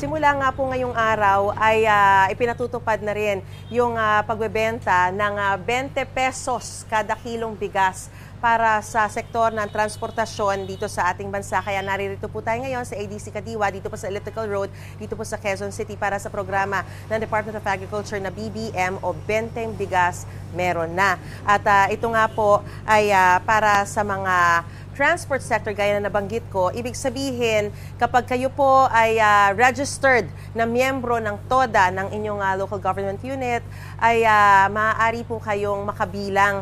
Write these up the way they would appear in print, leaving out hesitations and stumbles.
simula nga po ngayong araw ay ipinatutupad na rin yung pagbebenta ng 20 pesos kada kilong bigas para sa sektor ng transportasyon dito sa ating bansa. Kaya naririto po tayo ngayon sa ADC Kadiwa, dito po sa Elliptical Road, dito po sa Quezon City para sa programa ng Department of Agriculture na BBM o 20 bigas meron na. At ito nga po ay para sa mga transport sector, gaya na nabanggit ko. Ibig sabihin, kapag kayo po ay registered na miyembro ng TODA ng inyong local government unit, ay maaari po kayong makabilang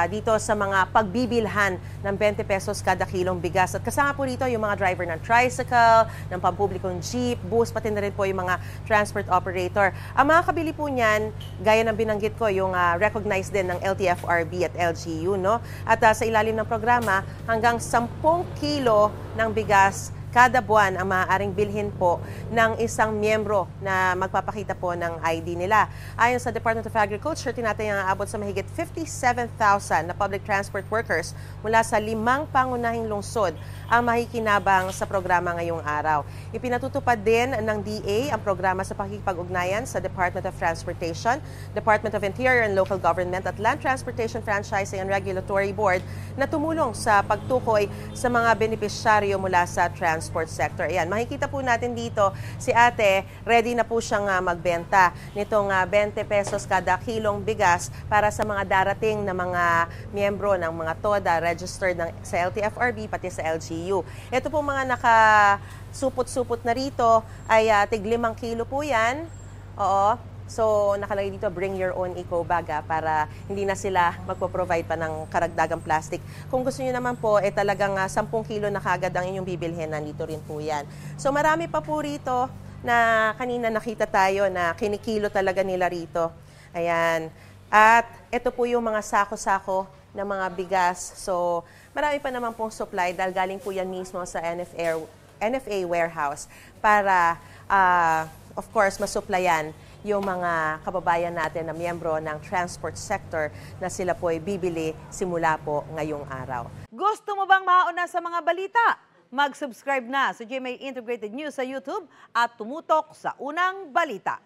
dito sa mga pagbibilhan ng 20 pesos kada kilong bigas. At kasama po rito yung mga driver ng tricycle, ng pampublikong jeep, bus, pati na rin po yung mga transport operator. Ang mga kabili po niyan, gaya ng binanggit ko, yung recognized din ng LTFRB at LGU, no? At sa ilalim ng programa, hanggang 10 kilo ng bigas kada buwan ang maaaring bilhin po ng isang miyembro na magpapakita po ng ID nila. Ayon sa Department of Agriculture, tinatayang aabot sa mahigit 57,000 na public transport workers mula sa 5 pangunahing lungsod ang makikinabang sa programa ngayong araw. Ipinatutupad din ng DA ang programa sa pakikipag-ugnayan sa Department of Transportation, Department of Interior and Local Government at Land Transportation Franchising and Regulatory Board na tumulong sa pagtukoy sa mga benepisyaryo mula sa transport sector. Ayan, makikita po natin dito si ate, ready na po siyang magbenta nitong 20 pesos kada kilong bigas para sa mga darating na mga miyembro ng mga TODA registered sa LTFRB pati sa LGU. Ito po mga nakasupot-supot na rito ay tig 5 kilo po yan. Oo. So, nakalagay dito, bring your own eco bag para hindi na sila magpo-provide pa ng karagdagang plastic. Kung gusto niyo naman po, talagang 10 kilo na kagad ang inyong bibilhin, nandito rin po yan. So, marami pa po rito na kanina nakita tayo na kinikilo talaga nila rito. Ayan. At ito po yung mga sako-sako ng mga bigas. So, marami pa naman pong supply dahil galing po yan mismo sa NFA warehouse para, of course, masupplyan yung mga kababayan natin na miyembro ng transport sector na sila po ay bibili simula po ngayong araw. Gusto mo bang mauna sa mga balita? Mag-subscribe na sa GMA Integrated News sa YouTube at tumutok sa unang balita.